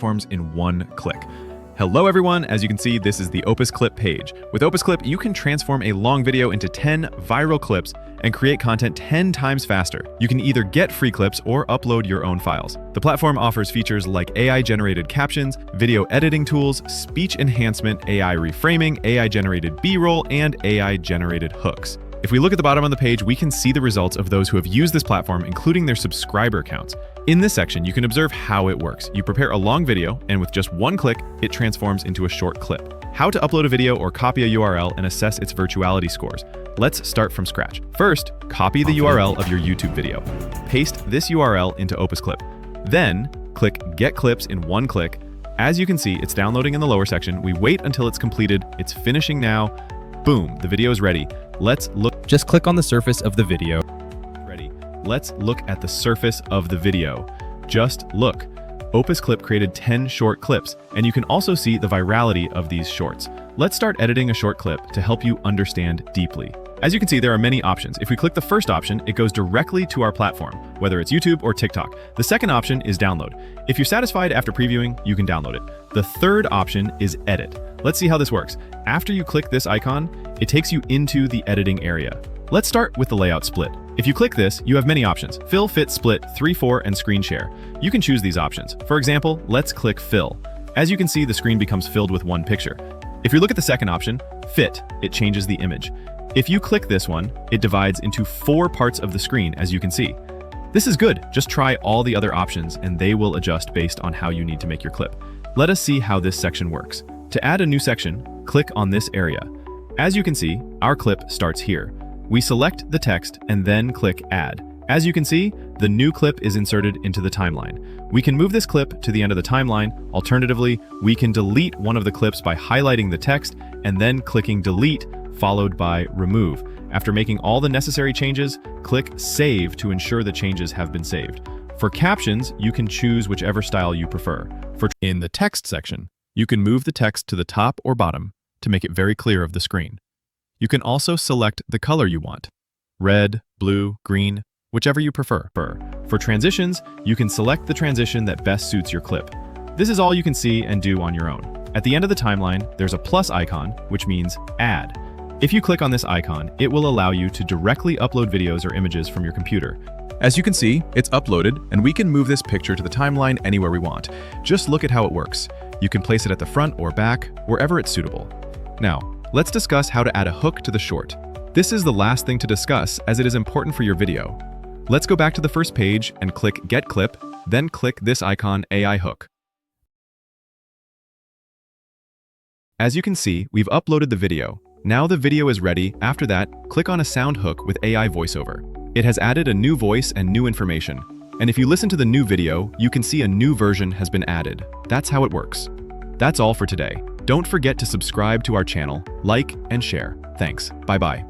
platforms in one click. Hello everyone, as you can see, this is the Opus Clip page. With Opus Clip, you can transform a long video into 10 viral clips and create content 10 times faster. You can either get free clips or upload your own files. The platform offers features like AI-generated captions, video editing tools, speech enhancement, AI reframing, AI-generated B-roll, and AI-generated hooks. If we look at the bottom of the page, we can see the results of those who have used this platform, including their subscriber counts. In this section, you can observe how it works. You prepare a long video, and with just one click, it transforms into a short clip. How to upload a video or copy a URL and assess its virtuality scores. Let's start from scratch. First, copy the URL of your YouTube video. Paste this URL into Opus Clip. Then, click Get Clips in one click. As you can see, it's downloading in the lower section. We wait until it's completed. It's finishing now. Boom, the video is ready. Let's look. Just click on the surface of the video. Ready. Let's look at the surface of the video. Just look. Opus Clip created 10 short clips, and you can also see the virality of these shorts. Let's start editing a short clip to help you understand deeply. As you can see, there are many options. If we click the first option, it goes directly to our platform, whether it's YouTube or TikTok. The second option is download. If you're satisfied after previewing, you can download it. The third option is edit. Let's see how this works. After you click this icon, it takes you into the editing area. Let's start with the layout split. If you click this, you have many options: fill, fit, split, 3:4, and screen share. You can choose these options. For example, let's click fill. As you can see, the screen becomes filled with one picture. If you look at the second option, fit, it changes the image. If you click this one, it divides into 4 parts of the screen, as you can see. This is good. Just try all the other options and they will adjust based on how you need to make your clip. Let us see how this section works. To add a new section, click on this area. As you can see, our clip starts here. We select the text and then click Add. As you can see, the new clip is inserted into the timeline. We can move this clip to the end of the timeline. Alternatively, we can delete one of the clips by highlighting the text and then clicking Delete, followed by Remove. After making all the necessary changes, click Save to ensure the changes have been saved. For captions, you can choose whichever style you prefer. In the text section, you can move the text to the top or bottom to make it very clear of the screen. You can also select the color you want: red, blue, green, whichever you prefer. For transitions, you can select the transition that best suits your clip. This is all you can see and do on your own. At the end of the timeline, there's a plus icon, which means Add. If you click on this icon, it will allow you to directly upload videos or images from your computer. As you can see, it's uploaded, and we can move this picture to the timeline anywhere we want. Just look at how it works. You can place it at the front or back, wherever it's suitable. Now, let's discuss how to add a hook to the short. This is the last thing to discuss, as it is important for your video. Let's go back to the first page and click Get Clip, then click this icon, AI Hook. As you can see, we've uploaded the video. Now the video is ready. After that, click on a sound hook with AI voiceover. It has added a new voice and new information. And if you listen to the new video, you can see a new version has been added. That's how it works. That's all for today. Don't forget to subscribe to our channel, like, and share. Thanks. Bye-bye.